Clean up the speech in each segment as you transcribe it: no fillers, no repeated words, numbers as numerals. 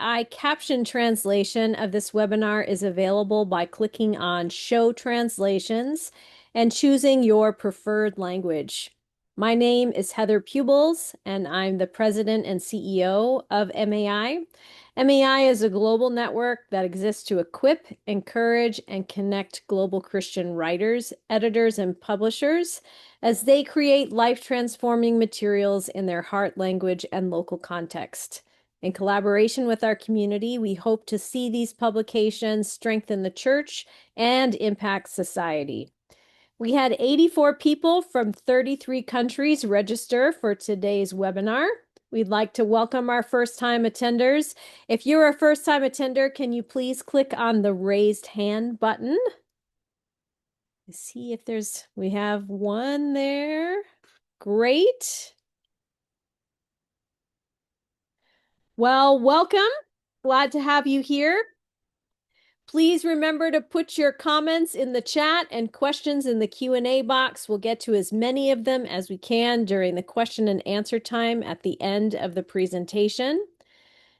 AI caption translation of this webinar is available by clicking on Show Translations and choosing your preferred language. My name is Heather Pubels, and I'm the President and CEO of MAI. MAI is a global network that exists to equip, encourage, and connect global Christian writers, editors, and publishers as they create life-transforming materials in their heart language and local context. In collaboration with our community, we hope to see these publications strengthen the church and impact society. We had 84 people from 33 countries register for today's webinar. We'd like to welcome our first-time attenders. If you're a first-time attender, can you please click on the raised hand button? See if we have one there. Great. Well, welcome. Glad to have you here. Please remember to put your comments in the chat and questions in the Q&A box. We'll get to as many of them as we can during the question and answer time at the end of the presentation.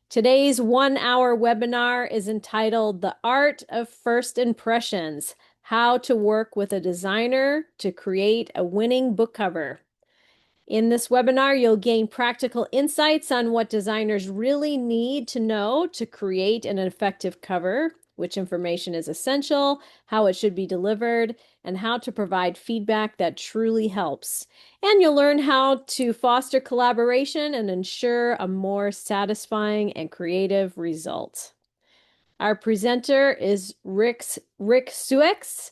Today's 1-hour webinar is entitled The Art of First Impressions: How to Work with a Designer to Create a Winning Book Cover. In this webinar, you'll gain practical insights on what designers really need to know to create an effective cover, which information is essential, how it should be delivered, and how to provide feedback that truly helps. And you'll learn how to foster collaboration and ensure a more satisfying and creative result. Our presenter is Rick Szuecs.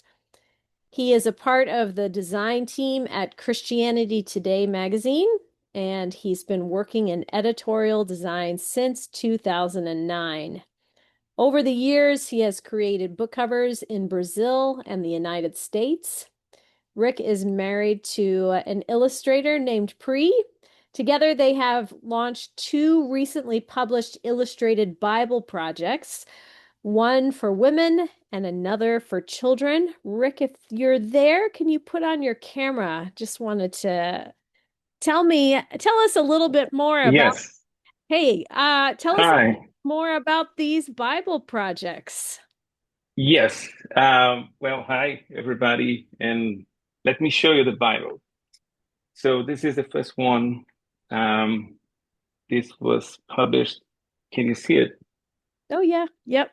He is a part of the design team at Christianity Today magazine, and he's been working in editorial design since 2009. Over the years, he has created book covers in Brazil and the United States. Rick is married to an illustrator named Pri. Together, they have launched 2 recently published illustrated Bible projects, one for women and another for children. Rick, if you're there, can you put on your camera? Just wanted to tell us a little bit more about, Yes. tell us Hi. more about these Bible projects. Yes. Well, hi, everybody. And let me show you the Bible. So this is the first one. Um, this was published. Can you see it? Oh, yeah. Yep.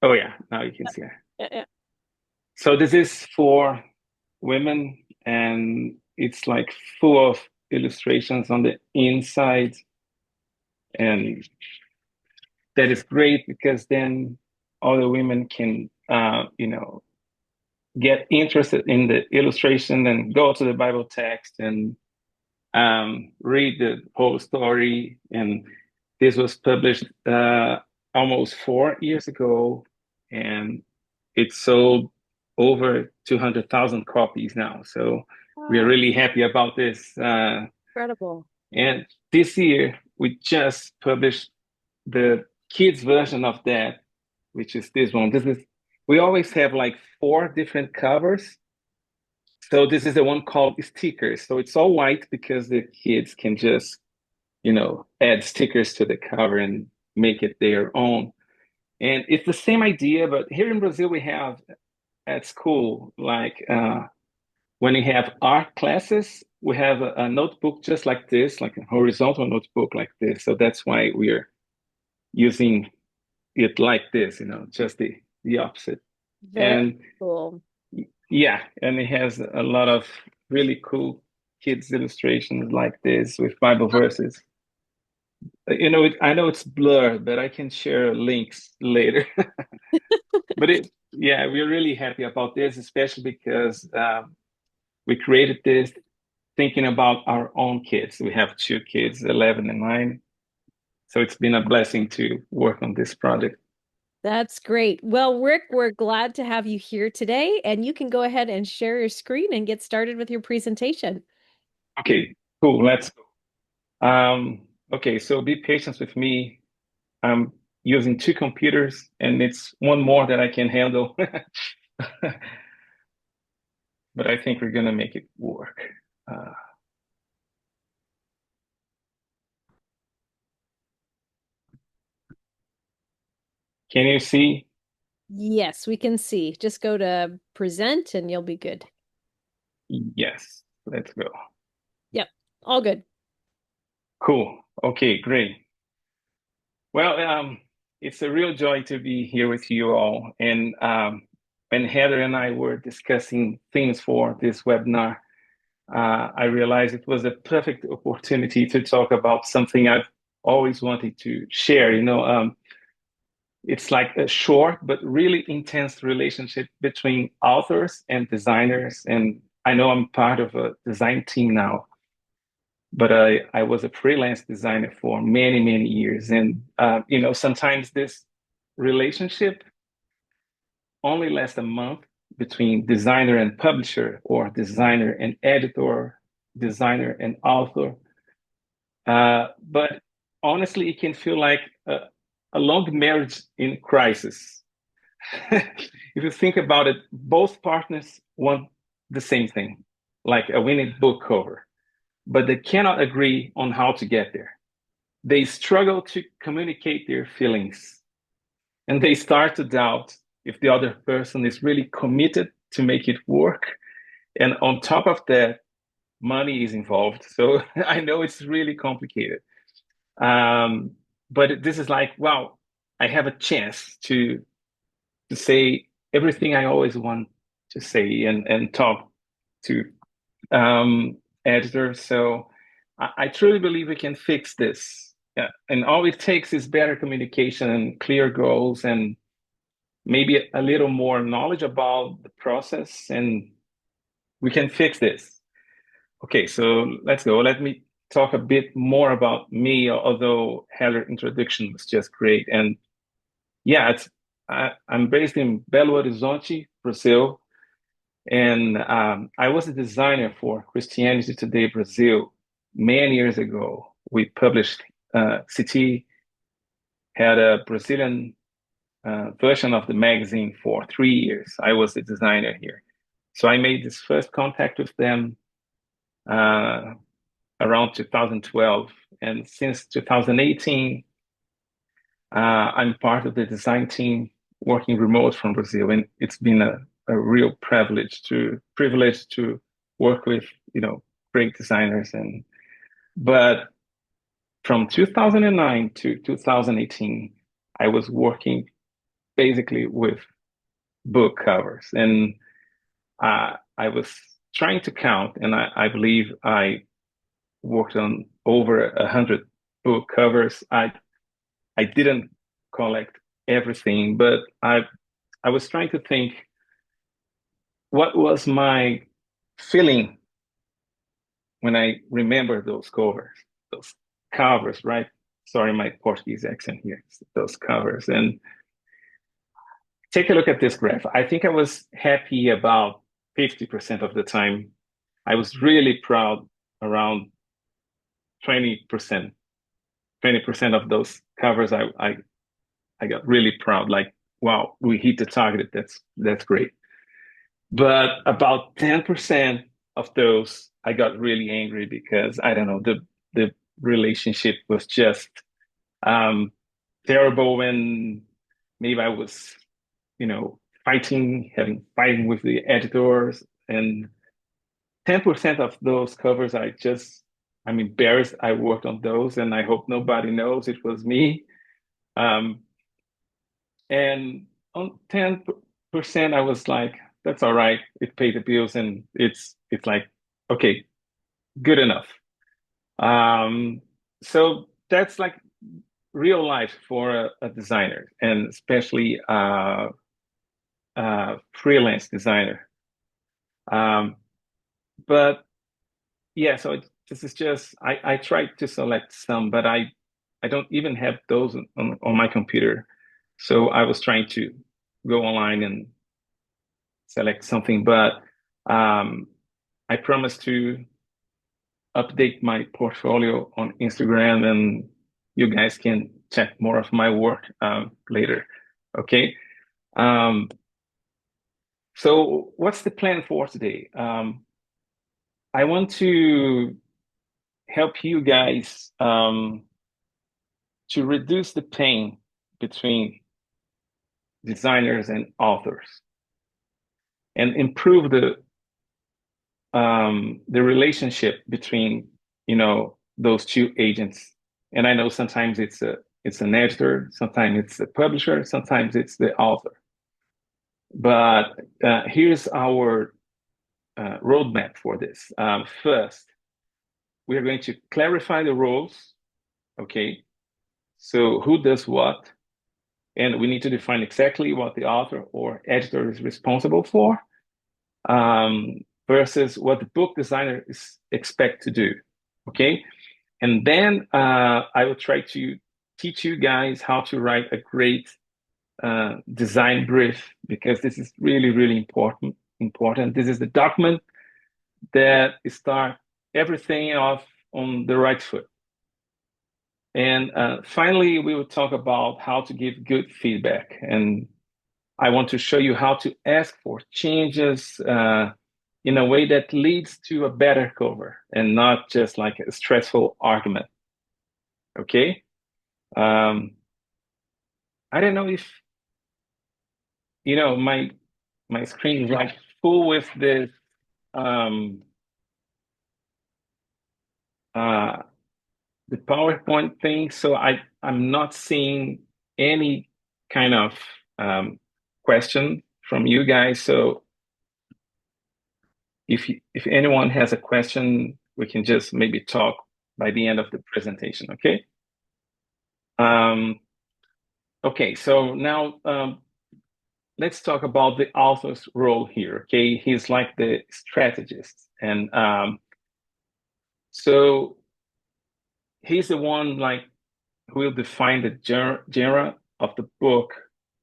Oh, yeah. Now you can see it. Yeah. So this is for women, and it's like full of illustrations on the inside. And that is great because then all the women can, get interested in the illustration and go to the Bible text and read the whole story. And this was published almost 4 years ago, and it sold over 200,000 copies now. So we are Wow, really happy about this. incredible. And this year, we just published the kids version of that, which is this one. We always have like 4 different covers. So this is the one called stickers. So it's all white because the kids can just, add stickers to the cover and make it their own. And it's the same idea, but here in Brazil, we have at school, like when you have art classes, we have a notebook just like this, like a horizontal notebook like this. So that's why we're using it like this, just the opposite. Very And cool. yeah, and it has a lot of really cool kids illustrations like this with Bible verses. I know it's blurred, but I can share links later. But yeah, we're really happy about this, especially because we created this thinking about our own kids. We have 2 kids, 11 and 9. So it's been a blessing to work on this project. That's great. Well, Rick, we're glad to have you here today, and you can go ahead and share your screen and get started with your presentation. Okay, cool. Let's go. Okay, so be patient with me. I'm using 2 computers, and it's one more that I can handle. But I think we're gonna make it work. Uh, Can you see? Yes, we can see. Just go to present and you'll be good. Yes. Let's go. Yep, all good. Cool. Okay, great. Well, it's a real joy to be here with you all. And when Heather and I were discussing themes for this webinar, I realized it was a perfect opportunity to talk about something I've always wanted to share. It's like a short but really intense relationship between authors and designers. And I know I'm part of a design team now, but I was a freelance designer for many, many years. And, sometimes this relationship only lasts a month between designer and publisher, or designer and editor, designer and author. But honestly, it can feel like a long marriage in crisis. If you think about it, both partners want the same thing, like a winning book cover, but they cannot agree on how to get there. They struggle to communicate their feelings, and they start to doubt if the other person is really committed to make it work. And on top of that, money is involved. So I know it's really complicated. Um, but this is like, wow, I have a chance to say everything I always want to say and talk to editors. So I truly believe we can fix this. Yeah. And all it takes is better communication and clear goals, and maybe a little more knowledge about the process, and we can fix this. Okay, so let's go. Let me talk a bit more about me, although Heather's introduction was just great. And yeah, I'm based in Belo Horizonte, Brazil, and I was a designer for Christianity Today Brazil many years ago. We published CT had a Brazilian version of the magazine for 3 years. I was the designer here, so I made this first contact with them uh, around 2012, and since 2018, I'm part of the design team working remote from Brazil, and it's been a real privilege to work with great designers. And but from 2009 to 2018, I was working basically with book covers, and I was trying to count, and I believe I worked on over 100 book covers. I didn't collect everything, but I was trying to think what was my feeling when I remember those covers, right? Sorry, my Portuguese accent here. Those covers. And take a look at this graph. I think I was happy about 50% of the time. I was really proud around 20%. 20% of those covers I got really proud, like, wow, we hit the target. That's great. But about 10% of those, I got really angry because I don't know, the relationship was just um, terrible, and maybe I was, fighting with the editors. And 10% of those covers, I'm embarrassed I worked on those, and I hope nobody knows it was me. Um, and on 10%, I was like, that's all right. It paid the bills, and it's like, okay, good enough. Um, so that's like real life for a designer, and especially a freelance designer. Um, but yeah, so this is just I tried to select some, but I don't even have those on my computer. So I was trying to go online and select something, but um, I promised to update my portfolio on Instagram, and you guys can check more of my work later. Okay. Um, so what's the plan for today? I want to help you guys to reduce the pain between designers and authors and improve the relationship between, those two agents. And I know sometimes it's an editor, sometimes it's a publisher, sometimes it's the author. But here's our roadmap for this. First, we are going to clarify the roles. Okay, so who does what? And we need to define exactly what the author or editor is responsible for, versus what the book designer is expect to do. Okay, and then I will try to teach you guys how to write a great design brief, because this is really, really important. Important. This is the document that start everything off on the right foot. And finally, we will talk about how to give good feedback. And I want to show you how to ask for changes in a way that leads to a better cover and not just like a stressful argument. Okay? I don't know if, my screen is like full with this uh, the PowerPoint thing, so I'm not seeing any kind of question from you guys. So if anyone has a question, we can just maybe talk by the end of the presentation. Okay. Okay. So now let's talk about the author's role here. Okay, he's like the strategist, and so he's the one like who will define the genre of the book.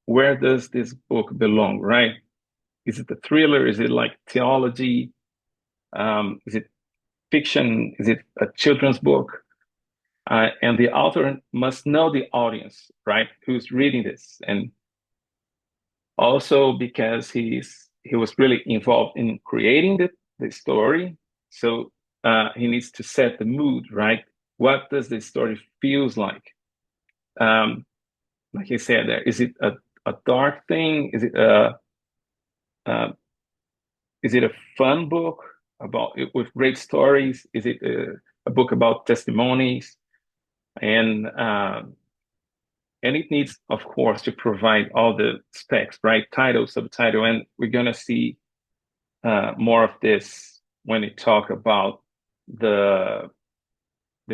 Where does this book belong, right? Is it a thriller? Is it like theology? Is it fiction? Is it a children's book? And the author must know the audience, right? Who's reading this, and also because he was really involved in creating the story, so he needs to set the mood, right? What does the story feels like? Like he said, there is it a dark thing? Uh, is it a fun book about with great stories? Is it a book about testimonies? And it needs, of course, to provide all the specs, right? Title, subtitle, and we're gonna see more of this when we talk about the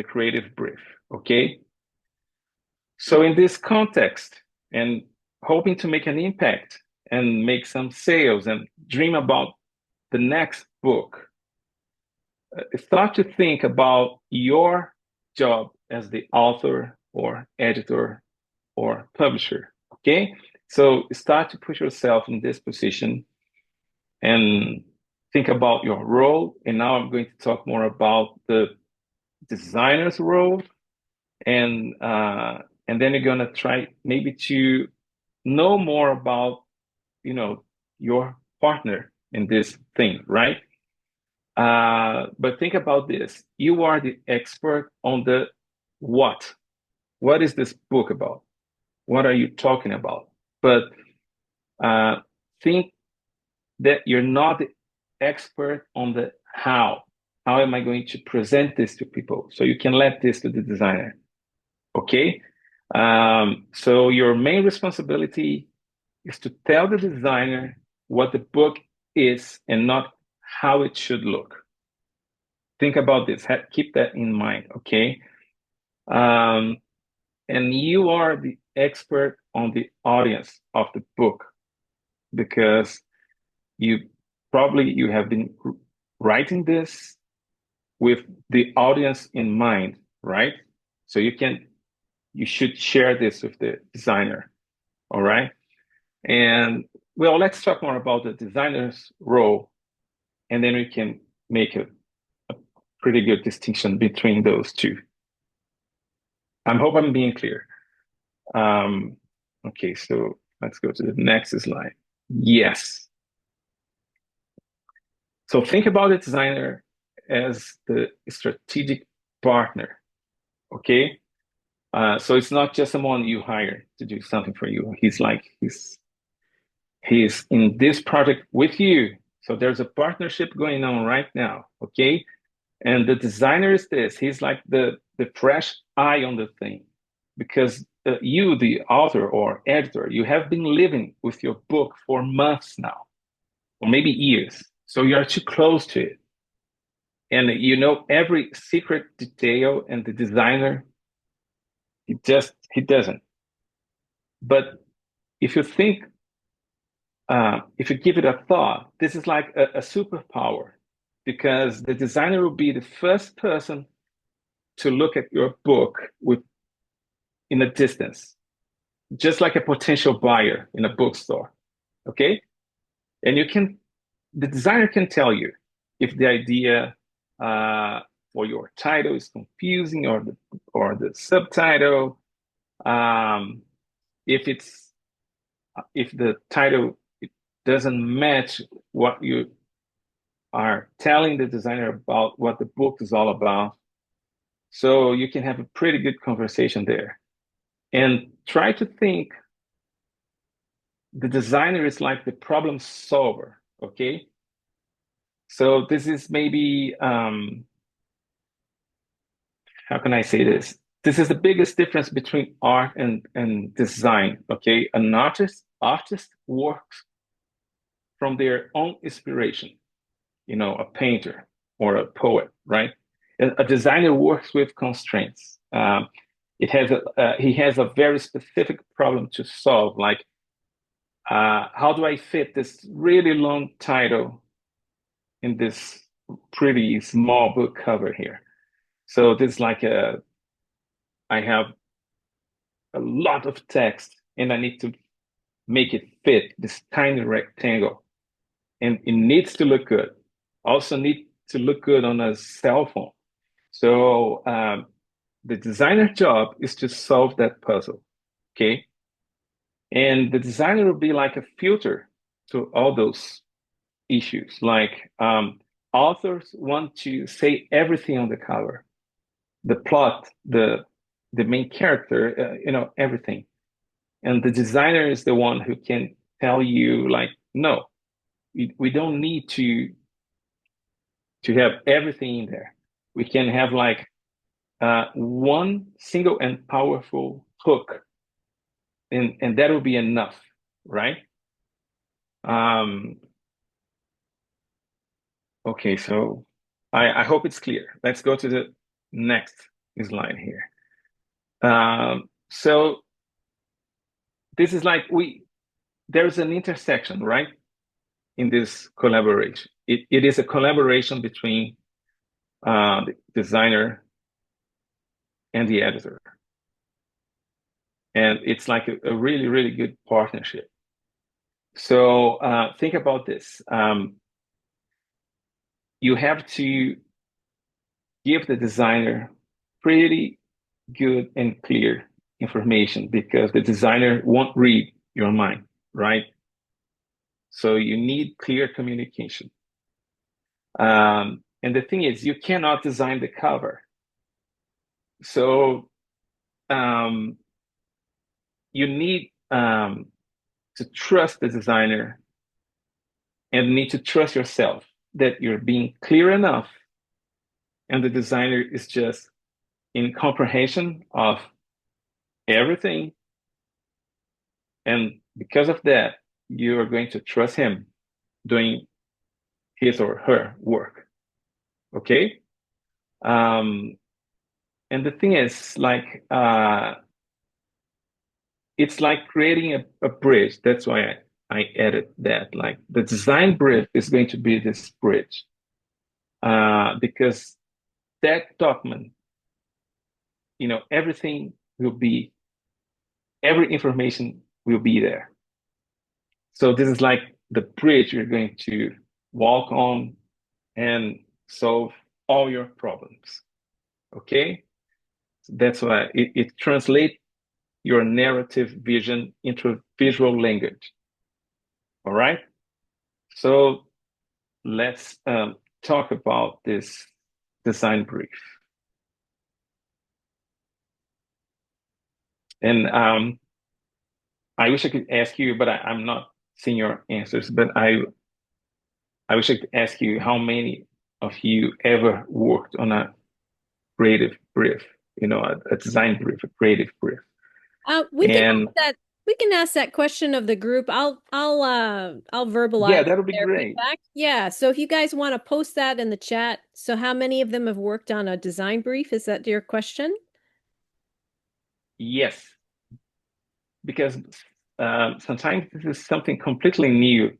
creative brief. Okay. So in this context, and hoping to make an impact and make some sales and dream about the next book, start to think about your job as the author or editor or publisher. Okay, so start to put yourself in this position and think about your role. And now I'm going to talk more about the designer's role, and then you're gonna try maybe to know more about your partner in this thing, right? But think about this. You are the expert on the what. What is this book about? What are you talking about? But think that you're not the expert on the how. How am I going to present this to people? So you can let this to the designer. Okay. So your main responsibility is to tell the designer what the book is and not how it should look. Think about this. Keep that in mind. Okay. And you are the expert on the audience of the book, because you have been writing this with the audience in mind, right? So you should share this with the designer. All right. And well, let's talk more about the designer's role, and then we can make a pretty good distinction between those two. I hope I'm being clear. Okay, so let's go to the next slide. Yes. So think about the designer as the strategic partner. Okay. So it's not just someone you hire to do something for you. He's He's in this project with you. So there's a partnership going on right now, okay? And the designer is this. He's like the fresh eye on the thing, because you, the author or editor, you have been living with your book for months now, or maybe years. So you are too close to it, and you know every secret detail. And the designer, he doesn't. But if you think, if you give it a thought, this is like a superpower, because the designer will be the first person to look at your book with in a distance, just like a potential buyer in a bookstore. Okay. And the designer can tell you if the idea for your title is confusing, or the subtitle, um, if it's if the title doesn't match what you are telling the designer about what the book is all about. So you can have a pretty good conversation there. And try to think the designer is like the problem solver, okay? So this is maybe, how can I say this? This is the biggest difference between art and design, okay? An artist works from their own inspiration, a painter or a poet, right? A designer works with constraints. He has a very specific problem to solve, like how do I fit this really long title in this pretty small book cover here? So this is like I have a lot of text and I need to make it fit this tiny rectangle, and it needs to look good. Also need to look good on a cell phone. So the designer job is to solve that puzzle, okay? And the designer will be like a filter to all those issues. Like authors want to say everything on the cover, the plot, the main character, everything. And the designer is the one who can tell you, like, no, we don't need to have everything in there. We can have like one single and powerful hook, and that will be enough, right? Um, okay, so I hope it's clear. Let's go to the next slide here. So this is like there's an intersection, right? In this collaboration. It is a collaboration between the designer and the editor. And it's like a really, really good partnership. So think about this. You have to give the designer pretty good and clear information, because the designer won't read your mind, right? So you need clear communication. And the thing is, you cannot design the cover. So um, you need to trust the designer, and need to trust yourself that you're being clear enough, and the designer is just in comprehension of everything. And because of that, you are going to trust him doing his or her work. Okay. Um, and the thing is, like, it's like creating a bridge. That's why I added that. Like, the design brief is going to be this bridge, because that document, everything will be, every information will be there. So this is like the bridge you're going to walk on and solve all your problems. Okay? So that's why it translates your narrative vision into visual language. All right? So let's talk about this design brief. And I wish I could ask you, but I'm not seeing your answers, but I wish I could ask you how many of you ever worked on a creative brief, a design brief, a creative brief. We can And ask that. We can ask that question of the group. I'll yeah, verbalize that would be their great. feedback. Yeah. So if you guys want to post that in the chat. So how many of them have worked on a design brief? Is that your question? Yes, because sometimes this is something completely new.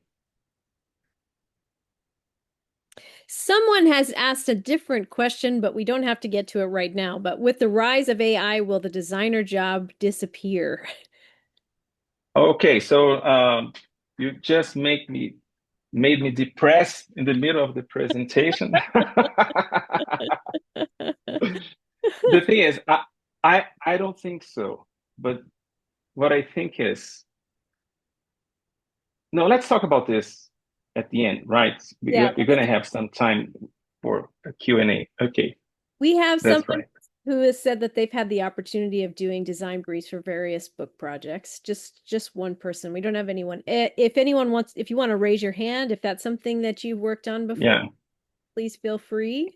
Someone has asked a different question, but we don't have to get to it right now. But with the rise of AI, will the designer job disappear? Okay, so you just made me depressed in the middle of the presentation. The thing is, I don't think so. But what I think is, no, let's talk about this at the end, right? Yeah, We're let's going to do have some time for a Q&A. Okay, We have that's someone right. who has said that they've had the opportunity of doing design briefs for various book projects. Just one person. We don't have anyone. If anyone wants, if you want to raise your hand, if that's something that you've worked on before, Yeah, please feel free.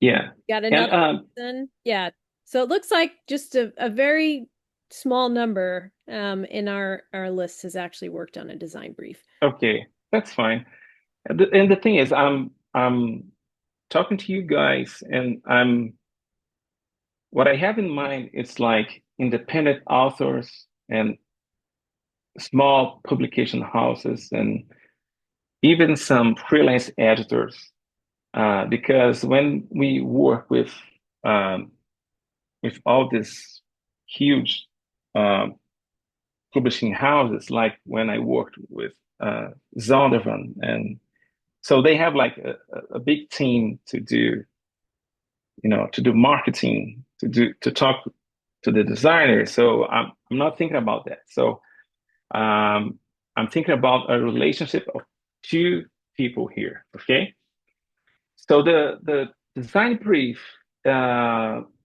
yeah. Got And another person? Yeah. So it looks like just a very small number in our list has actually worked on a design brief. okay, that's fine. And the thing is, I'm talking to you guys, and what I have in mind is like independent authors and small publication houses and even some freelance editors. Because when we work um, with all these huge um, publishing houses, like when I worked with Zondervan, and so they have like a big team to do, to do marketing, to talk to the designers. So I'm not thinking about that. So um, I'm thinking about a relationship of two people here. Okay. So the design brief,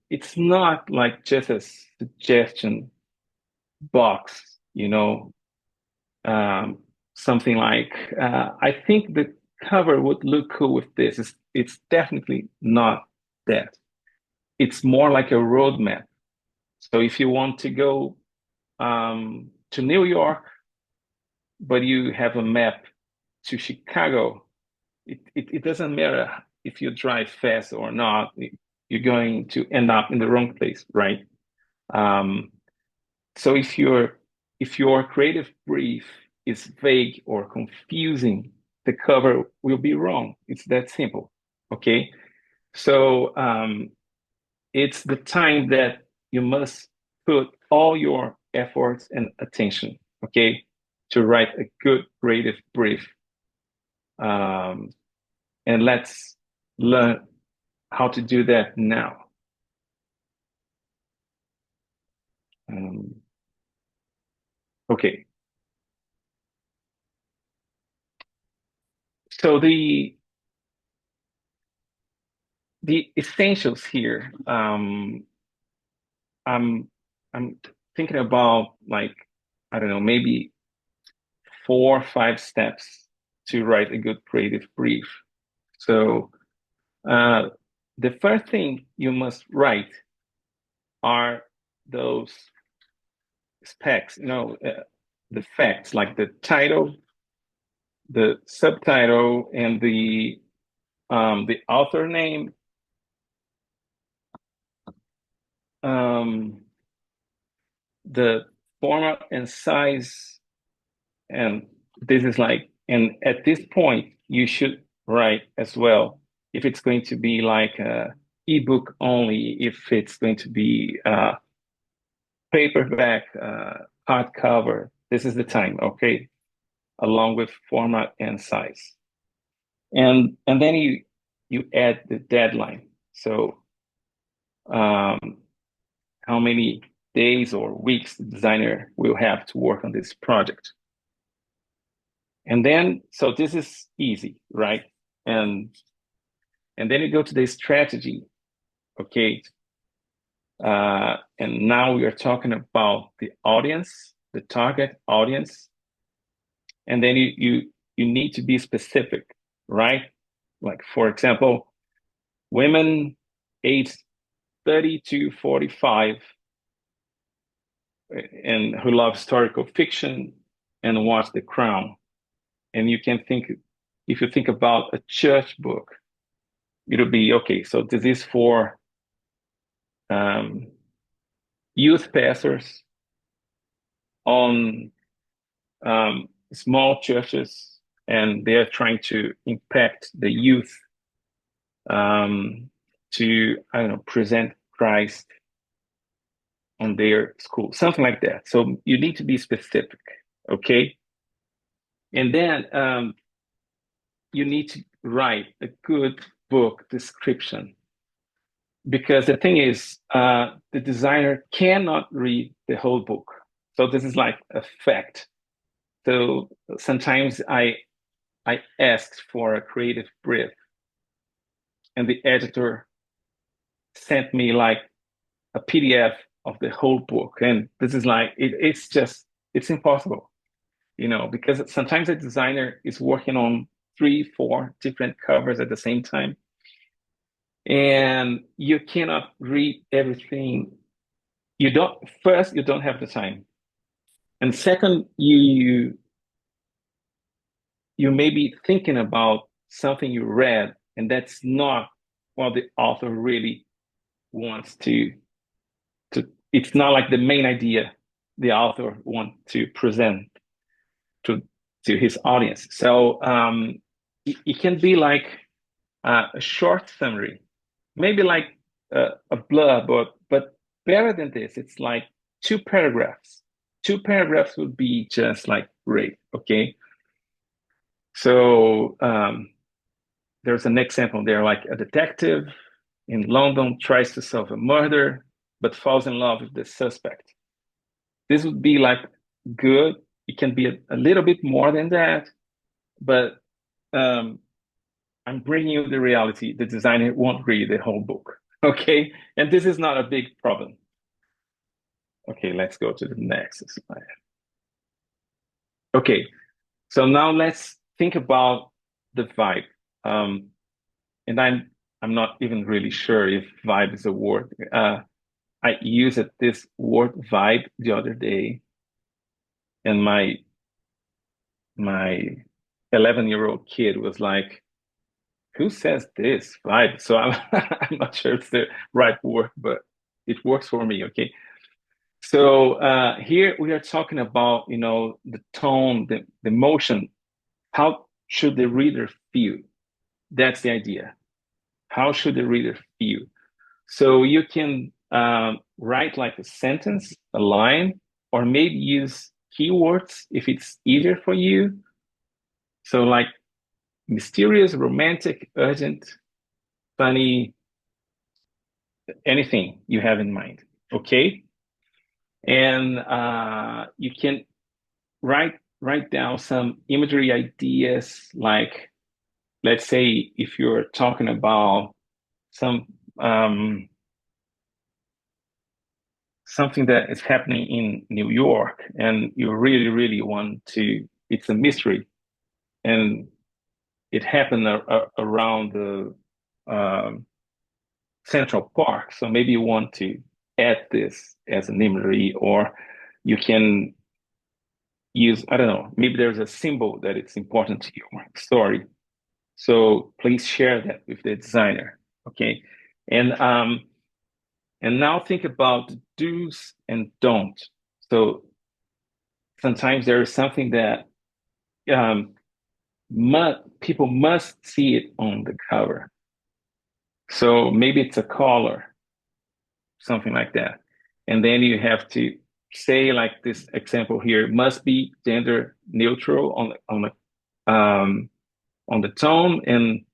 it's not like just a suggestion box, um, something like I think the cover would look cool with this. It's definitely not that. It's more like a roadmap. So if you want to go to New York, but you have a map to Chicago, it doesn't matter if you drive fast or not. You're going to end up in the wrong place, right? Um, so if your creative brief is vague or confusing, the cover will be wrong. It's that simple. Okay. So it's the time that you must put all your efforts and attention, okay, to write a good creative brief. Um, and let's learn how to do that now. Um, okay. So the essentials here, I'm I'm thinking about like, I don't know, maybe 4 or 5 steps to write a good creative brief. So uh, the first thing you must write are those specs, the facts like the title, the subtitle, and the author name, um, the format and size, and this is like, and at this point, you should write as well if it's going to be like a ebook only, if it's going to be paperback, hardcover. This is the time, okay, along with format and size, and then you add the deadline. So um, how many days or weeks the designer will have to work on this project. And then, so this is easy, right? And and then you go to the strategy, okay? And now we are talking about the audience, the target audience, and then you need to be specific, right? Like for example, women aged 30 to 45 and who love historical fiction and watch The Crown. And you can think, if you think about a church book, it'll be okay. So this is for um, youth pastors on small churches, and they're trying to impact the youth to, I don't know, present Christ on their school, something like that. So you need to be specific, okay? And then you need to write a good book description because the thing is, the designer cannot read the whole book. So this is like a fact. So sometimes I asked for a creative brief, and the editor sent me like a PDF of the whole book, and this is like it's just it's impossible, because sometimes a designer is working on three, four different covers at the same time, and you cannot read everything. You don't have the time, and second, you may be thinking about something you read, and that's not what the author really wants to it's not like the main idea the author wants to present to his audience. So it can be like a short summary, maybe like a blurb, but better than this, it's like two paragraphs. Two paragraphs would be just like great. Okay, so there's an example there, like a detective in London tries to solve a murder, but falls in love with the suspect. This would be like good. It can be a little bit more than that, but um, I'm bringing you the reality. The designer won't read the whole book. Okay. And this is not a big problem. Okay, let's go to the next slide. Okay. So now let's think about the vibe. Um, and I'm not even really sure if vibe is a word. I used this word vibe the other day, and my 11-year-old kid was like, "Who says this vibe?" So I'm not sure it's the right word, but it works for me. Okay. So here we are talking about, the tone, the motion. How should the reader feel? That's the idea. How should the reader feel? So you can write like a sentence, a line, or maybe use keywords if it's easier for you. So like mysterious, romantic, urgent, funny, anything you have in mind. Okay. And you can write down some imagery ideas, like let's say if you're talking about some um, something that is happening in New York, and you really, really want to, it's a mystery, and it happened around the um, Central Park. So maybe you want to add this as an imagery, or you can use, I don't know, maybe there's a symbol that it's important to your story. So please share that with the designer. Okay. And now think about do's and don'ts. So sometimes there is something that um, people must see it on the cover. So maybe it's a color, something like that. And then you have to say, like this example here, must be gender neutral on the tone, and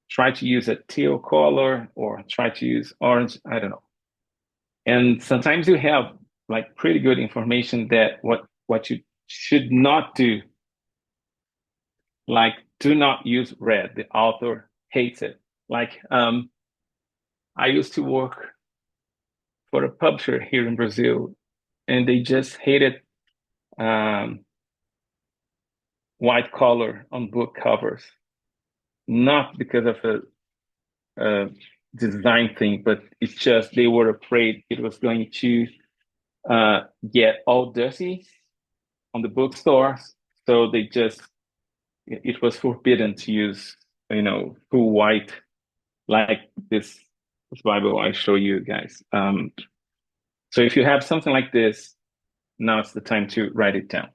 try to use a teal color or try to use orange. I don't know. And sometimes you have like pretty good information that what you should not do, like do not use red. The author hates it. Like I used to work for a publisher here in Brazil, and they just hated um, white color on book covers, not because of a design thing, but it's just they were afraid it was going to get all dirty on the bookstores. So they just, it was forbidden to use, full white like this Bible I show you guys. So if you have something like this, now it's the time to write it down.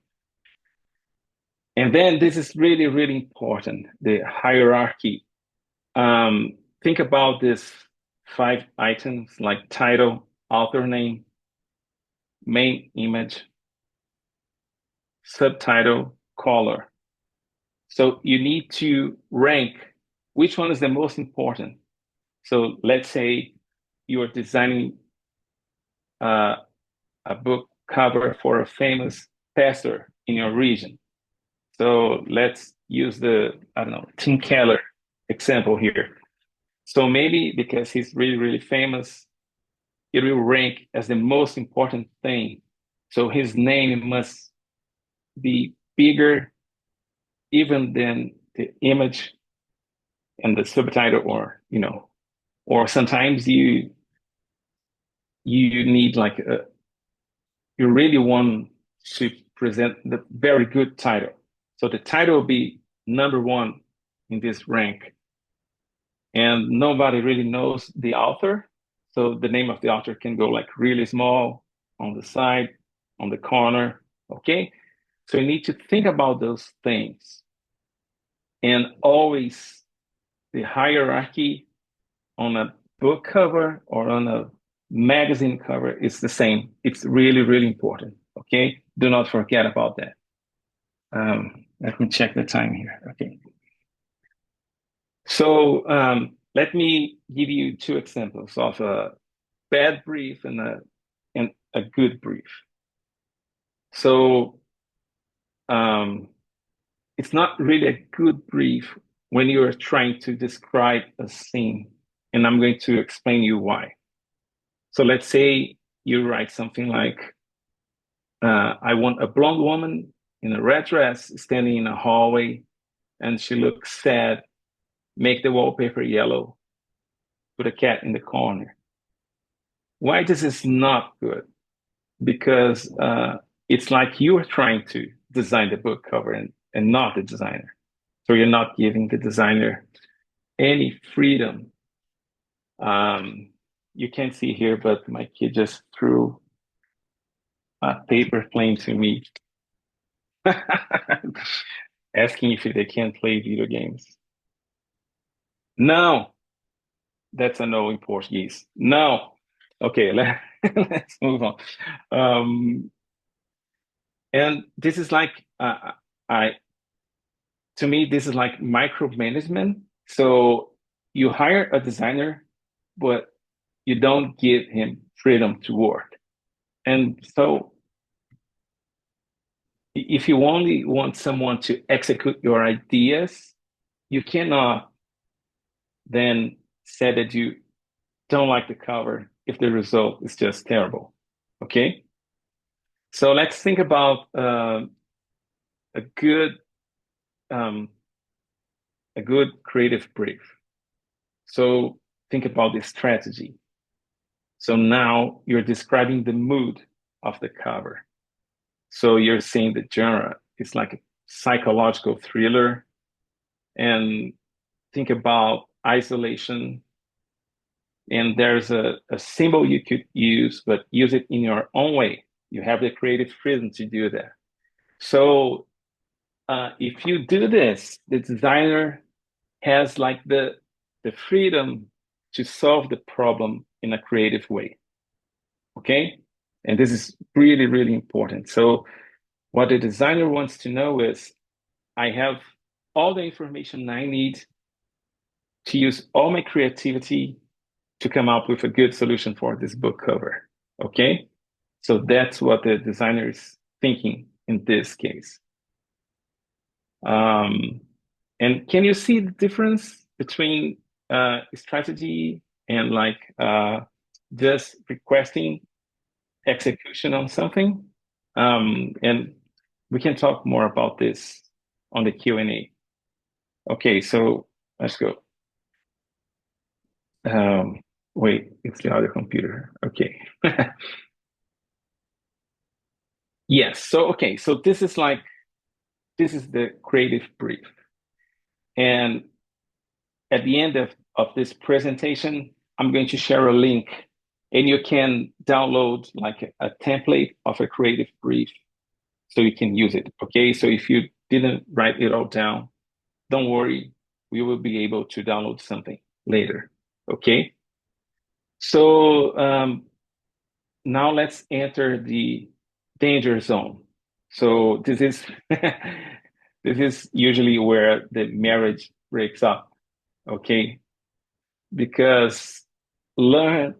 And then this is really, really important, the hierarchy. Think about this 5 items like title, author name, main image, subtitle, color. So you need to rank which one is the most important. So let's say you are designing uh, a book cover for a famous pastor in your region. So let's use the, I don't know, Tim Keller example here. So maybe because he's really, really famous, it will rank as the most important thing. So his name must be bigger even than the image and the subtitle, or sometimes you need like you really want to present the very good title. So the title will be number one in this rank. And nobody really knows the author. So the name of the author can go like really small on the side, on the corner. Okay. So you need to think about those things. And always the hierarchy on a book cover or on a magazine cover is the same. It's really, really important. Okay. Do not forget about that. Let me check the time here. Okay. So let me give you 2 examples of a bad brief and a good brief. So it's not really a good brief when you're trying to describe a scene, and I'm going to explain you why. So let's say you write something like, I want a blonde woman in a red dress standing in a hallway, and she looks sad. Make the wallpaper yellow. Put a cat in the corner. Why this is not good? Because it's like you're trying to design the book cover and not the designer. So you're not giving the designer any freedom. You can't see here, but my kid just threw a paper plane to me, asking if they can play video games. No, that's a no in Portuguese. No. Okay, let's move on. Um, and this is like I to me, this is like micromanagement. So you hire a designer, but you don't give him freedom to work. And so if you only want someone to execute your ideas, you cannot then say that you don't like the cover if the result is just terrible. Okay. So let's think about a good um, a good creative brief. So think about the strategy. So now you're describing the mood of the cover. So you're saying the genre is like a psychological thriller, and think about isolation. And there's a symbol you could use, but use it in your own way. You have the creative freedom to do that. So if you do this, the designer has like the freedom to solve the problem in a creative way. Okay. And this is really, really important. So what the designer wants to know is, I have all the information I need to use all my creativity to come up with a good solution for this book cover. Okay. So that's what the designer is thinking in this case. Um, and can you see the difference between strategy and like just requesting execution on something? And we can talk more about this on the Q&A. Okay, so let's go. Wait, it's the other computer. Okay. Yes, so okay, so this is the creative brief. And at the end of this presentation, I'm going to share a link and you can download like a template of a creative brief so you can use it. Okay, so if you didn't write it all down, don't worry, we will be able to download something later. Okay, so now let's enter the danger zone. So this is this is usually where the marriage breaks up. Okay, because learn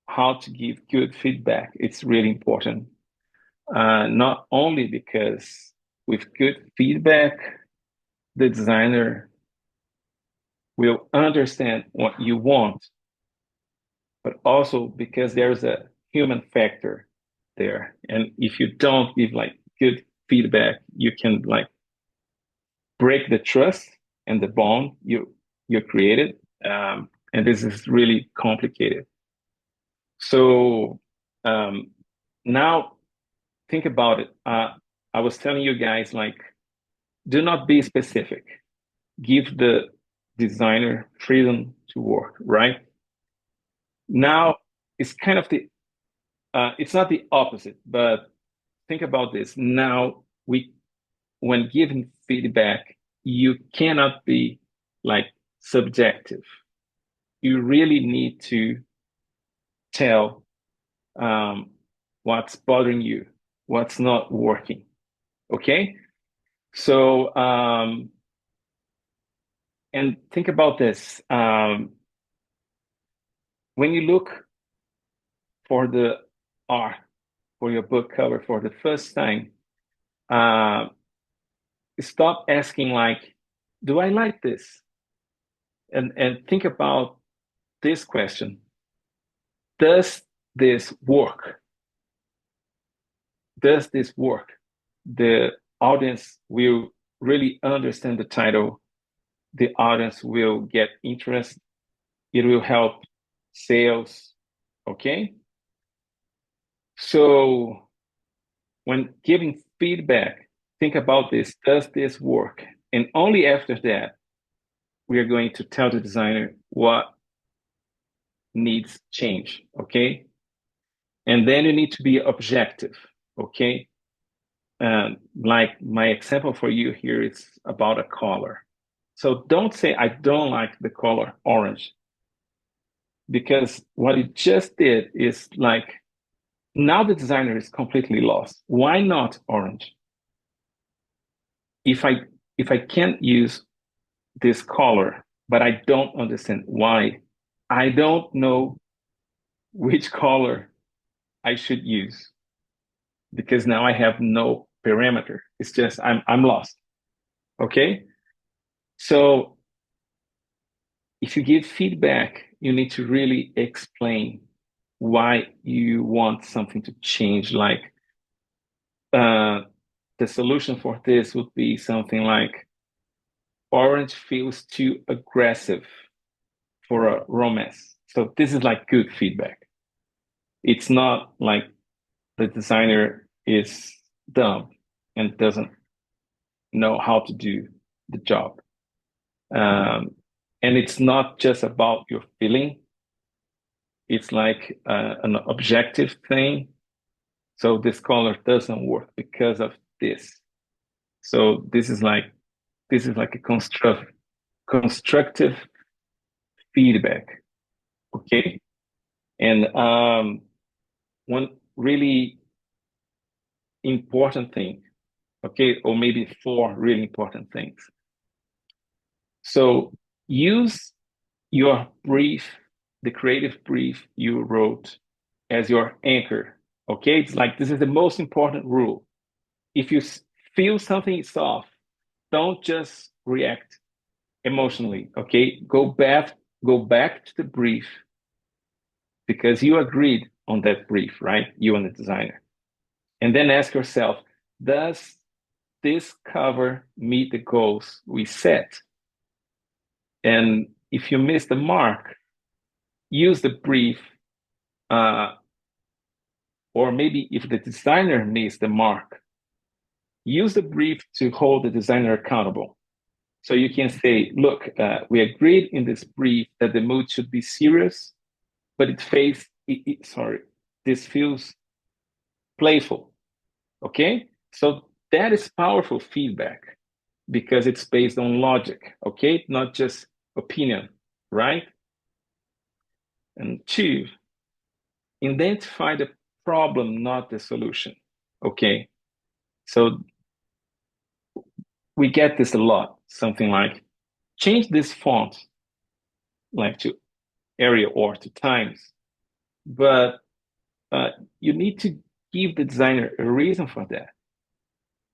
how to give good feedback. It's really important. Not only because with good feedback, the designer will understand what you want, but also because there's a human factor there. And if you don't give like good feedback, you can like break the trust and the bond you created. And this is really complicated. So now think about it. I was telling you guys like, do not be specific. Give the designer freedom to work, right? Now it's kind of it's not the opposite, but think about this. Now when giving feedback, you cannot be like subjective. You really need to tell what's bothering you, what's not working. Okay? So, and think about this. When you look for the art for your book cover for the first time, uh, stop asking like, do I like this? And think about this question. Does this work? Does this work? The audience will really understand the title. The audience will get interest. It will help sales. Okay. So when giving feedback, think about this. Does this work? And only after that, we are going to tell the designer what needs change. Okay. And then you need to be objective. Okay. Like my example for you here is about a color. So don't say, I don't like the color orange, because what it just did is like, now the designer is completely lost. Why not orange? If I can't use this color, but I don't understand why, I don't know which color I should use, because now I have no parameter. It's just I'm lost. Okay? So if you give feedback, you need to really explain why you want something to change. Like the solution for this would be something like orange feels too aggressive for a romance. So this is like good feedback. It's not like the designer is dumb and doesn't know how to do the job. And it's not just about your feeling. It's like an objective thing. So this color doesn't work because of this. So this is like a constructive feedback. Okay. And one really important thing, okay, or maybe four really important things. So use your brief, the creative brief you wrote, as your anchor. Okay, it's like this is the most important rule. If you feel something is off, don't just react emotionally. Okay, go back to the brief, because you agreed on that brief, right? You and the designer. And then ask yourself, does this cover meet the goals we set? And if you miss the mark, use the brief, or maybe if the designer missed the mark, use the brief to hold the designer accountable. So you can say, look, we agreed in this brief that the mood should be serious, but this feels playful. Okay? So that is powerful feedback because it's based on logic, okay? Not just opinion, right? And two, identify the problem, not the solution, okay? So we get this a lot, something like, change this font, like to Arial or to Times, but you need to give the designer a reason for that.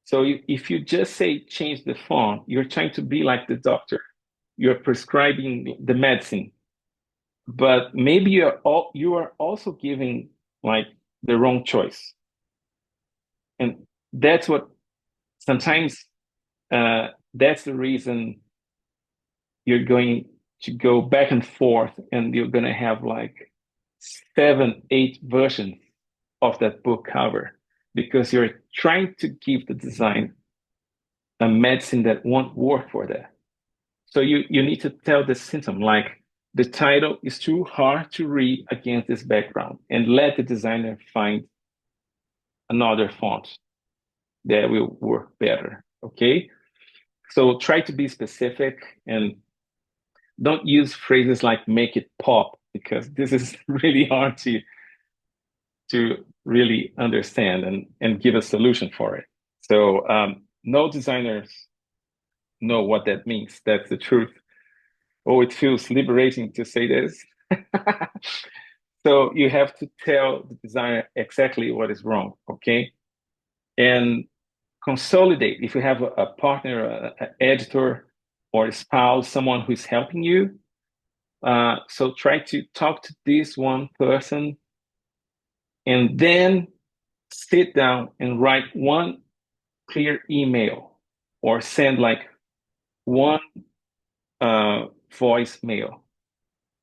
So if you just say change the font, you're trying to be like the doctor. You're prescribing the medicine, but maybe you are also giving like the wrong choice, and that's what sometimes that's the reason you're going to go back and forth, and you're going to have like 7, 8 versions of that book cover because you're trying to give the design a medicine that won't work for that. So you need to tell the symptom like the title is too hard to read against this background, and let the designer find another font that will work better. Okay. So try to be specific and don't use phrases like make it pop because this is really hard to really understand and give a solution for it. So no designers know what that means. That's the truth. Oh, it feels liberating to say this. So you have to tell the designer exactly what is wrong, okay? And consolidate. If you have a partner, an editor, or a spouse, someone who's helping you, so try to talk to this one person and then sit down and write one clear email or send like one voicemail,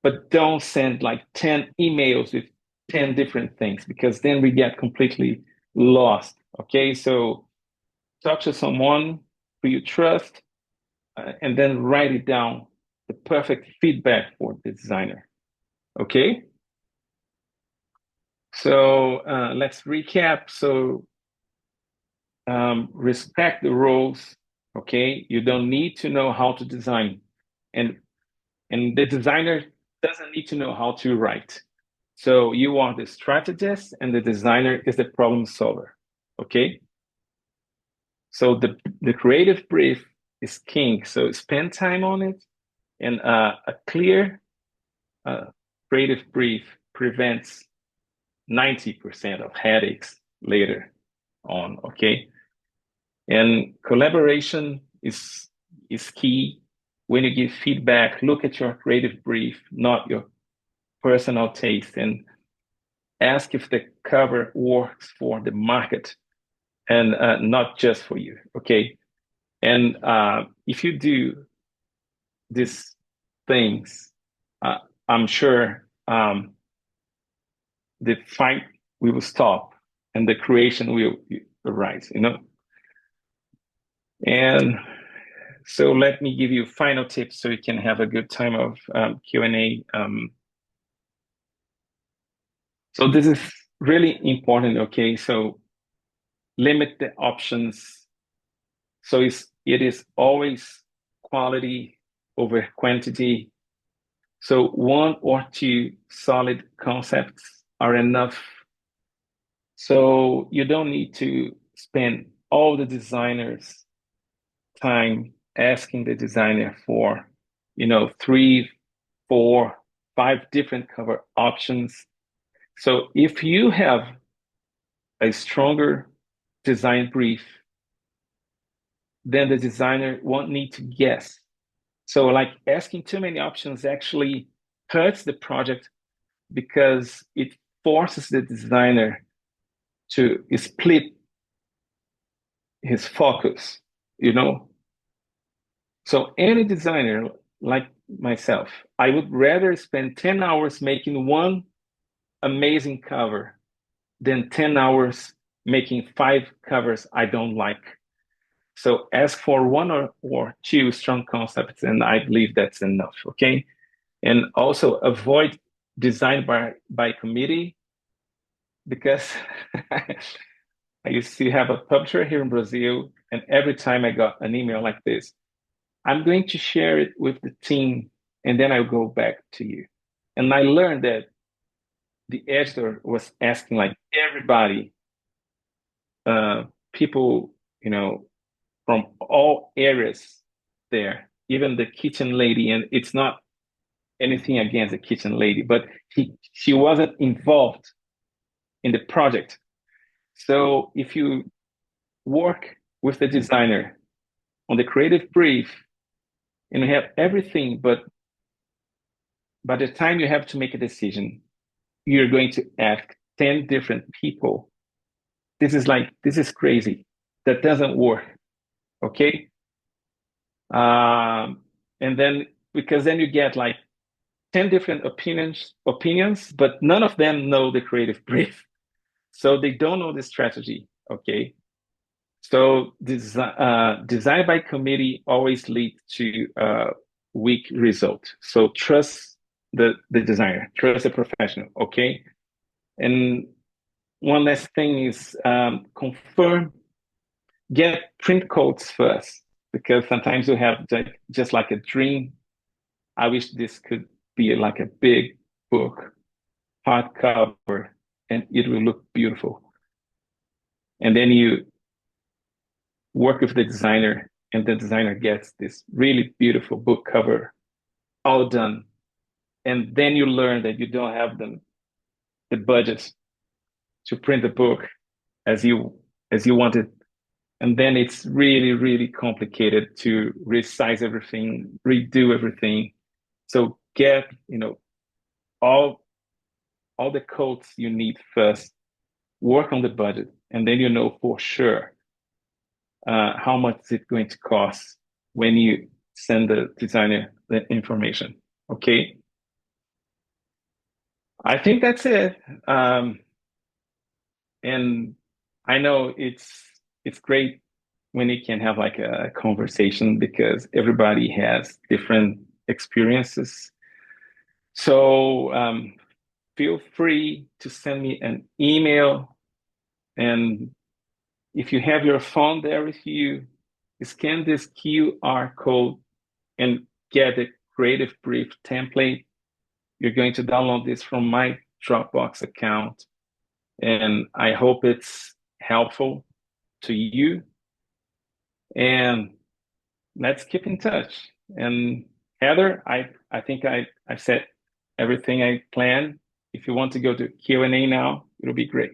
but don't send like 10 emails with 10 different things because then we get completely lost. Okay, so talk to someone who you trust and then write it down, the perfect feedback for the designer. Okay, so let's recap. So respect the rules. Okay, you don't need to know how to design, and the designer doesn't need to know how to write. So you are the strategist, and the designer is the problem solver. Okay. So the creative brief is king. So spend time on it, and a clear creative brief prevents 90% of headaches later on. Okay. And collaboration is key. When you give feedback, look at your creative brief, not your personal taste, and ask if the cover works for the market and not just for you. Okay. And if you do these things, I'm sure the fight will stop and the creation will arise, you know? And so let me give you final tips so you can have a good time of Q&A. So this is really important, okay? So limit the options. So it is always quality over quantity. So one or two solid concepts are enough. So you don't need to spend all the designer's time asking the designer for, 3, 4, 5 different cover options. So if you have a stronger design brief, then the designer won't need to guess. So like asking too many options actually hurts the project because it forces the designer to split his focus, you know? So any designer like myself, I would rather spend 10 hours making one amazing cover than 10 hours making five covers I don't like. So ask for one or two strong concepts, and I believe that's enough, okay? And also avoid design by committee because I used to have a publisher here in Brazil, and every time I got an email like this, I'm going to share it with the team, and then I'll go back to you. And I learned that the editor was asking like everybody, uh, people, you know, from all areas there, even the kitchen lady. And it's not anything against the kitchen lady, but she wasn't involved in the project. So if you work with the designer on the creative brief and you have everything, but by the time you have to make a decision, you're going to ask 10 different people. This is crazy. That doesn't work. Okay. Um, and then, because then you get like 10 different opinions, but none of them know the creative brief. So they don't know the strategy. Okay. So design by committee always leads to weak result. So trust the designer, trust the professional. Okay. And one last thing is confirm, get print codes first, because sometimes you have just like a dream. I wish this could be like a big book, hardcover, and it will look beautiful. And then you work with the designer, and the designer gets this really beautiful book cover all done. And then you learn that you don't have the budget to print the book as you wanted. And then it's really, really complicated to resize everything, redo everything. So get, all all the codes you need first, work on the budget, and then you know for sure how much is it going to cost when you send the designer the information. Okay, I think that's it. And I know it's great when you can have like a conversation because everybody has different experiences. So feel free to send me an email, and if you have your phone there with you, scan this QR code and get the creative brief template. You're going to download this from my Dropbox account, and I hope it's helpful to you. And let's keep in touch. And Heather, I think I've said everything I planned. If you want to go to Q&A now, it'll be great.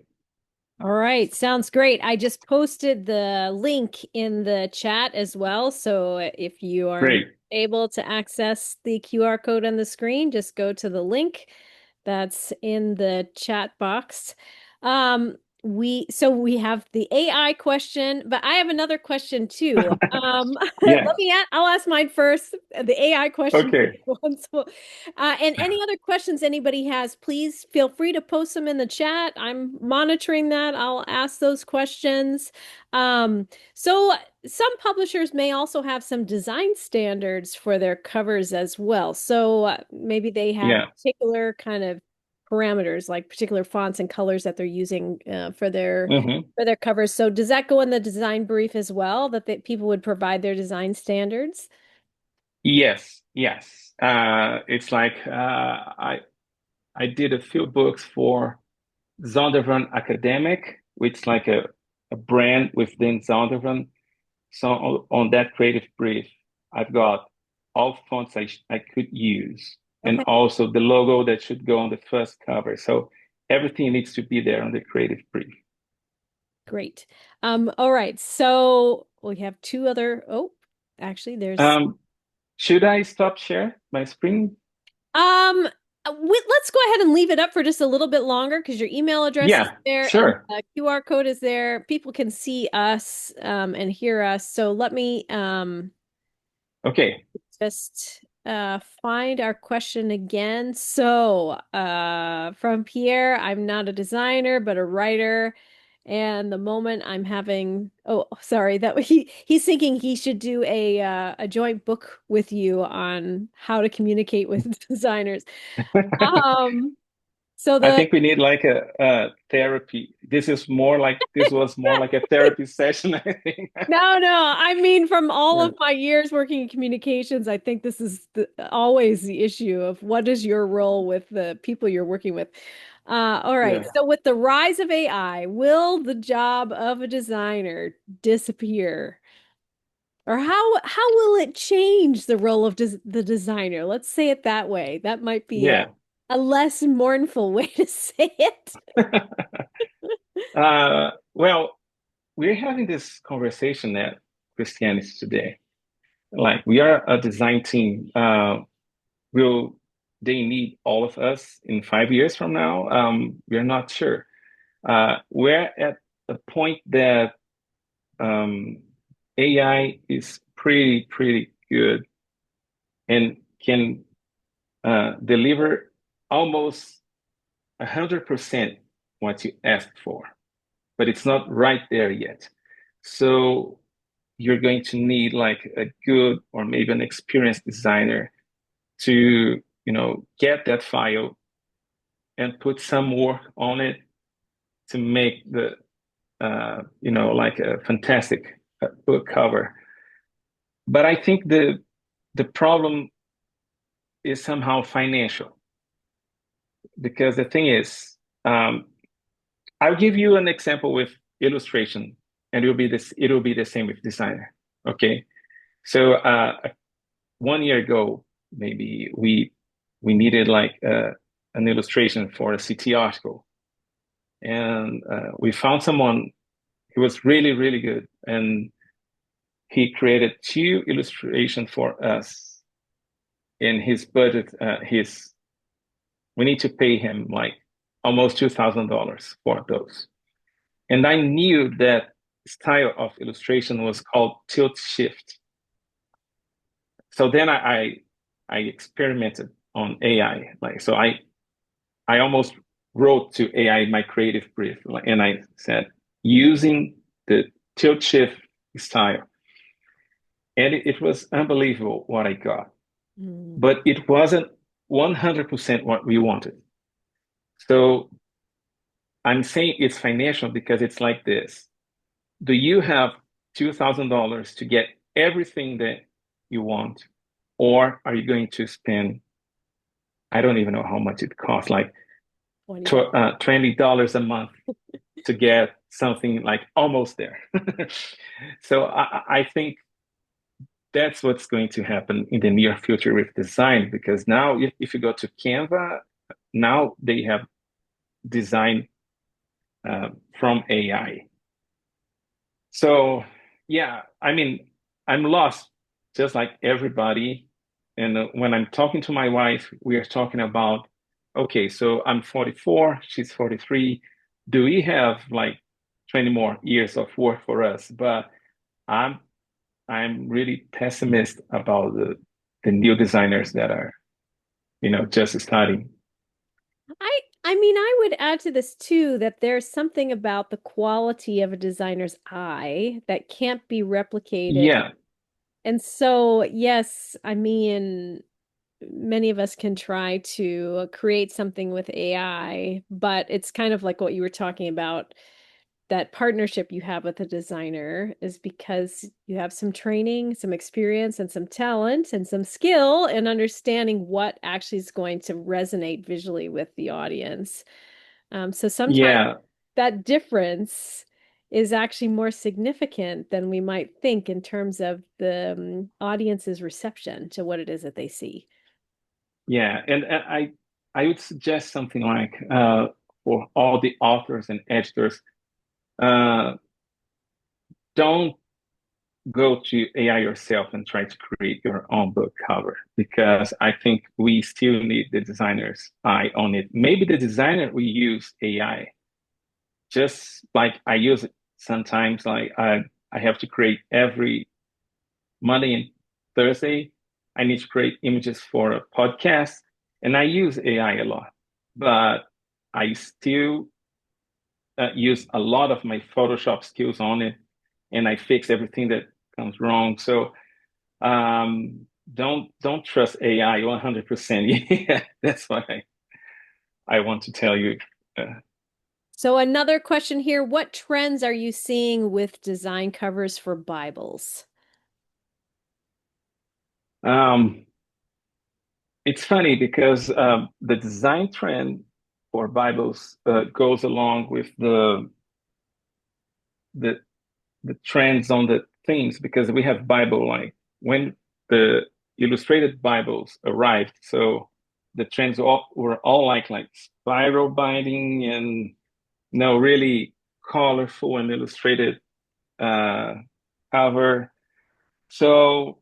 All right, sounds great. I just posted the link in the chat as well. So if you are Great. able to access the QR code on the screen, just go to the link that's in the chat box. We have the AI question, but I have another question too. Yeah. I'll ask mine first. The AI question Okay. once. And any other questions anybody has, please feel free to post them in the chat. I'm monitoring that. I'll ask those questions. So some publishers may also have some design standards for their covers as well. So maybe they have Yeah. particular kind of parameters, like particular fonts and colors that they're using Hmm. for their covers. So does that go in the design brief as well, that people would provide their design standards? Yes. Yes. It's like I did a few books for Zondervan Academic, which is like a brand within Zondervan. So on that creative brief, I've got all fonts I could use, and Okay, also the logo that should go on the first cover. So everything needs to be there on the creative brief. great. All right. So we have two other, oh, actually there's Um, should I stop share my screen? um let's go ahead and leave it up for just a little bit longer because your email address is Yeah, there and sure. the QR code is there. People can see us and hear us. So let me Okay. just find our question again. So from Pierre, I'm not a designer, but a writer. And the moment I'm having, oh, sorry, that he's thinking he should do a joint book with you on how to communicate with designers. Um, so I the think we need like a therapy. This was more like a therapy session, I think. no, no, I mean from all Yeah. of my years working in communications, I think this is always the issue of what is your role with the people you're working with. All right. Yeah. So with the rise of AI, will the job of a designer disappear? Or how will it change the role of the designer? Let's say it that way. That might be Yeah. a less mournful way to say it. Well, we're having this conversation at Christianity Today. Like we are a design team. Will they need all of us in 5 years from now? We're not sure. We're at a point that AI is pretty good and can deliver almost 100% what you asked for, but it's not right there yet. So you're going to need like a good or maybe an experienced designer to, get that file and put some work on it to make like a fantastic book cover. But I think the problem is somehow financial because the thing is, um, I'll give you an example with illustration, and it'll be the same with designer. Okay, so 1 year ago, maybe we needed like an illustration for a CT article, and we found someone who was really good, and he created two illustrations for us. In his budget, his we need to pay him like almost $2,000 for those. And I knew that style of illustration was called tilt shift. So then I experimented on AI. Like so I almost wrote to AI my creative brief, and I said using the tilt shift style, and it was unbelievable what I got. Hmm. But it wasn't 100% what we wanted. So I'm saying it's financial because it's like this. Do you have $2,000 to get everything that you want? Or are you going to spend, I don't even know how much it costs, like $20. $20 a month to get something like almost there? So I think that's what's going to happen in the near future with design, because now if you go to Canva, now they have design from AI. So yeah, I mean, I'm lost just like everybody. And when I'm talking to my wife, we are talking about, okay, so I'm 44, she's 43. Do we have like 20 more years of work for us? But I'm I'm really pessimist about the new designers that are, just starting. I mean, I would add to this too that there's something about the quality of a designer's eye that can't be replicated. Yeah, And so, yes, I mean, many of us can try to create something with AI, but it's kind of like what you were talking about. That partnership you have with a designer is because you have some training, some experience, and some talent and some skill in understanding what actually is going to resonate visually with the audience. So sometimes yeah, that difference is actually more significant than we might think in terms of the audience's reception to what it is that they see. yeah. And I would suggest something like for all the authors and editors, uh, don't go to AI yourself and try to create your own book cover because I think we still need the designer's eye on it. Maybe the designer will use AI, just like I use it sometimes. Like I have to create every Monday and Thursday. I need to create images for a podcast, and I use AI a lot, but I still use a lot of my Photoshop skills on it, and I fix everything that comes wrong. So don't trust AI 100%. Yeah, that's what I want to tell you. Uh, So another question here, what trends are you seeing with design covers for Bibles? um, it's funny because the design trend for Bibles goes along with the the trends on the themes because we have Bible like when the illustrated Bibles arrived, so the trends were all like spiral binding and no really colorful and illustrated uh, cover. So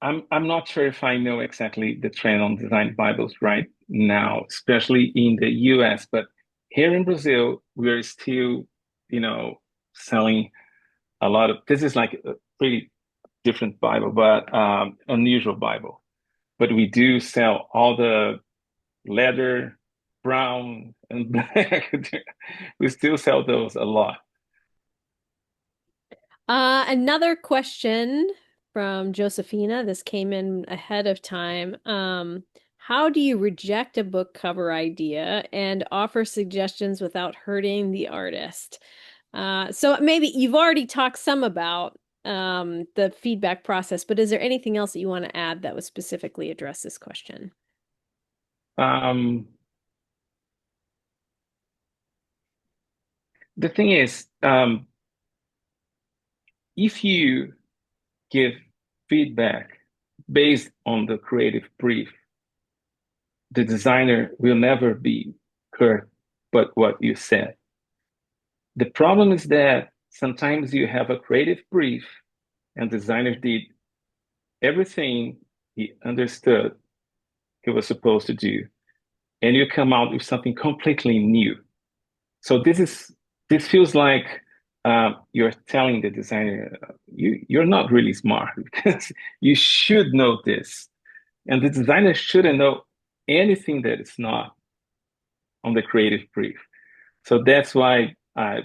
I'm not sure if I know exactly the trend on design Bibles right now, especially in the US, but here in Brazil, we're still, you know, selling a lot of this is like a pretty different Bible, but unusual Bible. But we do sell all the leather, brown and black. We still sell those a lot. Another question from Josephina. This came in ahead of time. How do you reject a book cover idea and offer suggestions without hurting the artist? So maybe you've already talked some about the feedback process, but is there anything else that you want to add that would specifically address this question? Um, the thing is, if you give feedback based on the creative brief, the designer will never be hurt but what you said. The problem is that sometimes you have a creative brief and designer did everything he understood he was supposed to do, and you come out with something completely new. So this feels like you're telling the designer you're not really smart because you should know this, and the designer shouldn't know anything that is not on the creative brief. So that's why I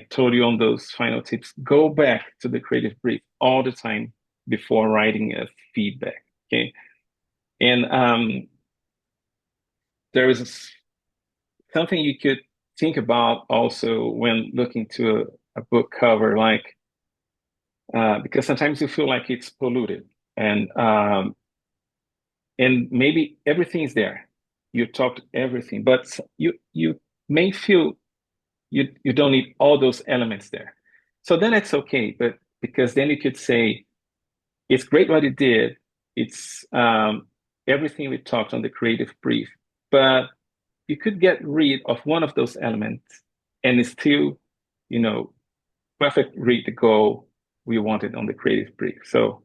told you on those final tips, go back to the creative brief all the time before writing a feedback. Okay. And there is something you could think about also when looking to a book cover, like because sometimes you feel like it's polluted and maybe everything is there. You talked everything, but you may feel you don't need all those elements there. So then it's okay, but because then you could say it's great what you did. It's everything we talked on the creative brief, but you could get rid of one of those elements and it's still, you know, perfect read the goal we wanted on the creative brief. So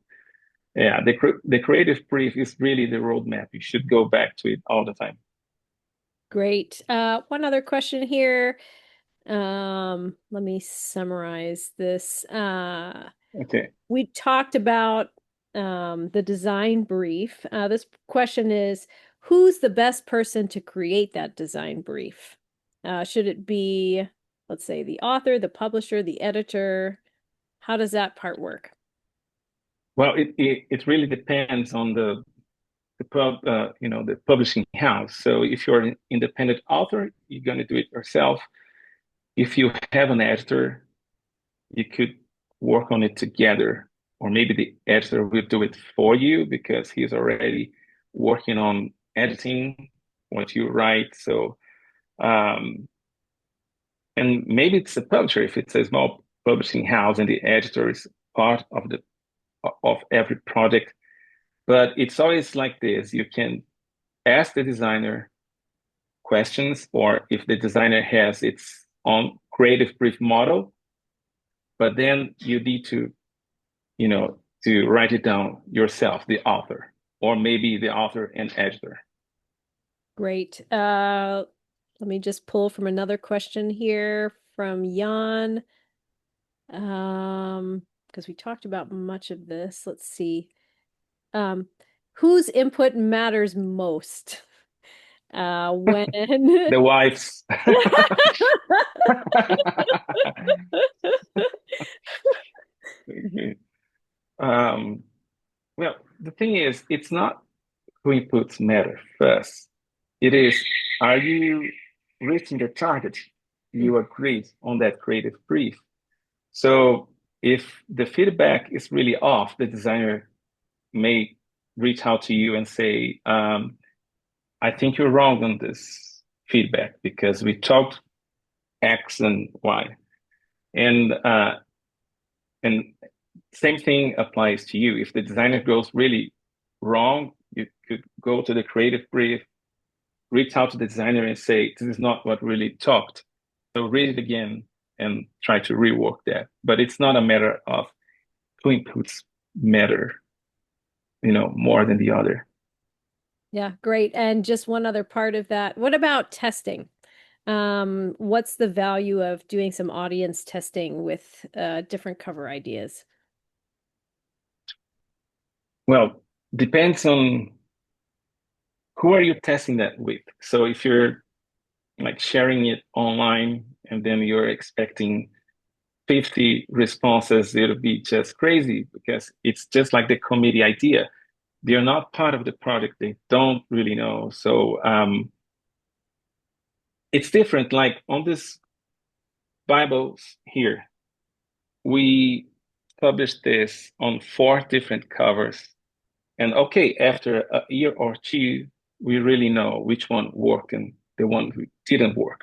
yeah, the creative brief is really the roadmap. You should go back to it all the time. Great. One other question here. Let me summarize this. Okay. We talked about the design brief. This question is, who's the best person to create that design brief? Should it be, let's say, the author, the publisher, the editor? How does that part work? Well, it really depends on the publishing house. So if you're an independent author, you're going to do it yourself. If you have an editor, you could work on it together, or maybe the editor will do it for you because he's already working on editing what you write. So, um, and maybe it's a publisher if it's a small publishing house and the editor is part of every project. But it's always like this. You can ask the designer questions, or if the designer has its own creative brief model, but then you need to, to write it down yourself, the author, or maybe the author and editor. Great. Let me just pull from another question here from Jan. Because we talked about much of this. Let's see. Um, whose input matters most? When The wives. um, well, the thing is, it's not who inputs matter first. It is, are you reaching the target you agreed on that creative brief? So if the feedback is really off, the designer may reach out to you and say, I think you're wrong on this feedback because we talked X and Y. And same thing applies to you. If the designer goes really wrong, you could go to the creative brief, reach out to the designer and say, this is not what really talked. So read it again and try to rework that. But it's not a matter of who inputs matter, more than the other. Yeah, great. And just one other part of that. What about testing? What's the value of doing some audience testing with different cover ideas? Well, depends on who are you testing that with. So if you're like sharing it online and then you're expecting 50 responses, it'll be just crazy because it's just like the committee idea. They're not part of the product. They don't really know. So it's different. Like on this Bibles here, we published this on 4 different covers. And okay, after a year or two, we really know which one worked and the one who didn't work.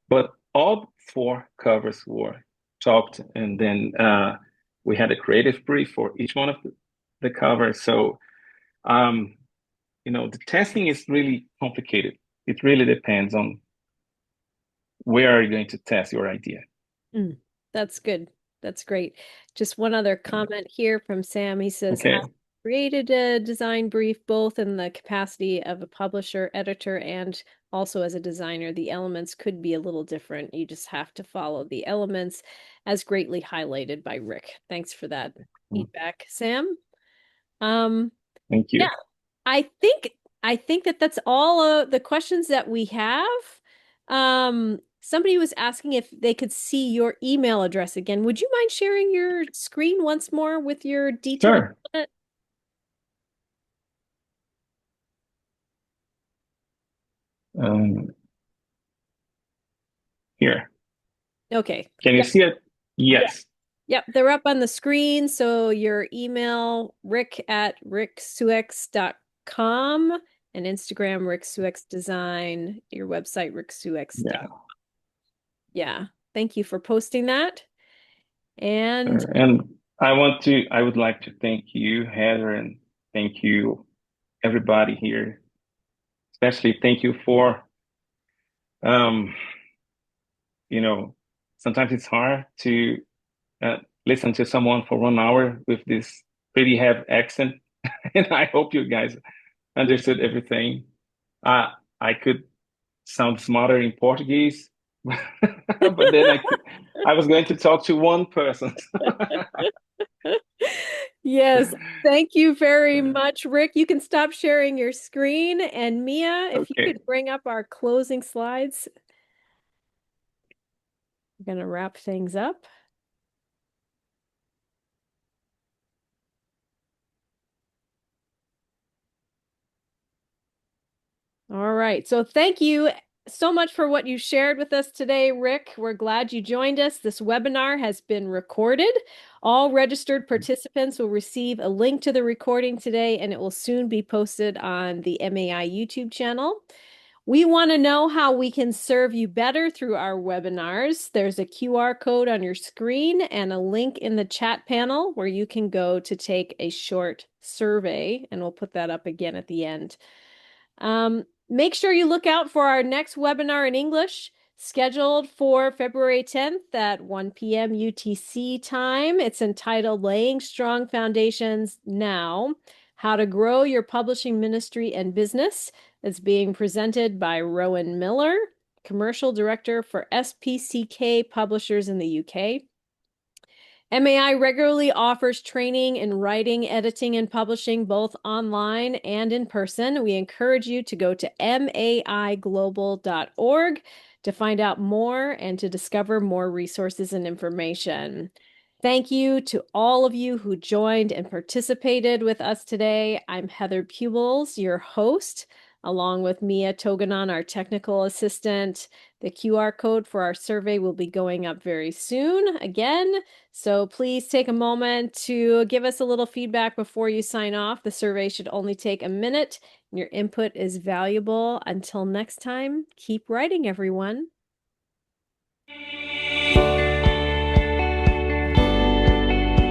But all 4 covers were talked, and then we had a creative brief for each one of the covers. So, the testing is really complicated. It really depends on where are you going to test your idea. Mm, that's good. That's great. Just one other comment here from Sam. He says, I Okay. created a design brief both in the capacity of a publisher, editor, and also as a designer. The elements could be a little different. You just have to follow the elements as greatly highlighted by Rick. Thanks for that feedback, Sam. Um, Thank yeah, you. I think I think that that's all the questions that we have. Somebody was asking if they could see your email address again. Would you mind sharing your screen once more with your details Sure. on it? Um, Here. Okay. Can you Yep. see it? Yeah. Yes. Yep. They're up on the screen. So your email, rick@rickszuecs.com, and Instagram, Rick Szuecs Design, your website, rickszuecs.com. Yeah. Yeah. Thank you for posting that. And Sure. And I would like to thank you, Heather, and thank you, everybody here. Especially thank you for, um, you know, sometimes it's hard to uh, listen to someone for 1 hour with this pretty heavy accent. And I hope you guys understood everything. Uh, I could sound smarter in Portuguese, but then I was going to talk to one person. yes, thank you very much, Rick. You can stop sharing your screen. And Mia, if you Okay. could bring up our closing slides, we're going to wrap things up. All right. So thank you so much for what you shared with us today, Rick. We're glad you joined us. This webinar has been recorded. All registered participants will receive a link to the recording today, and it will soon be posted on the MAI YouTube channel. We want to know how we can serve you better through our webinars. There's a QR code on your screen and a link in the chat panel where you can go to take a short survey, and we'll put that up again at the end. Make sure you look out for our next webinar in English. scheduled for February 10th at 1 p.m. UTC time. It's entitled Laying Strong Foundations Now: How to Grow Your Publishing Ministry and Business. It's being presented by Rowan Miller, Commercial Director for SPCK Publishers in the UK. MAI regularly offers training in writing, editing, and publishing both online and in person. We encourage you to go to maiglobal.org to find out more and to discover more resources and information. Thank you to all of you who joined and participated with us today. I'm Heather Pubels, your host, along with Mia Toganon, our technical assistant. The QR code for our survey will be going up very soon again. So please take a moment to give us a little feedback before you sign off. The survey should only take a minute, and your input is valuable. Until next time, keep writing, everyone.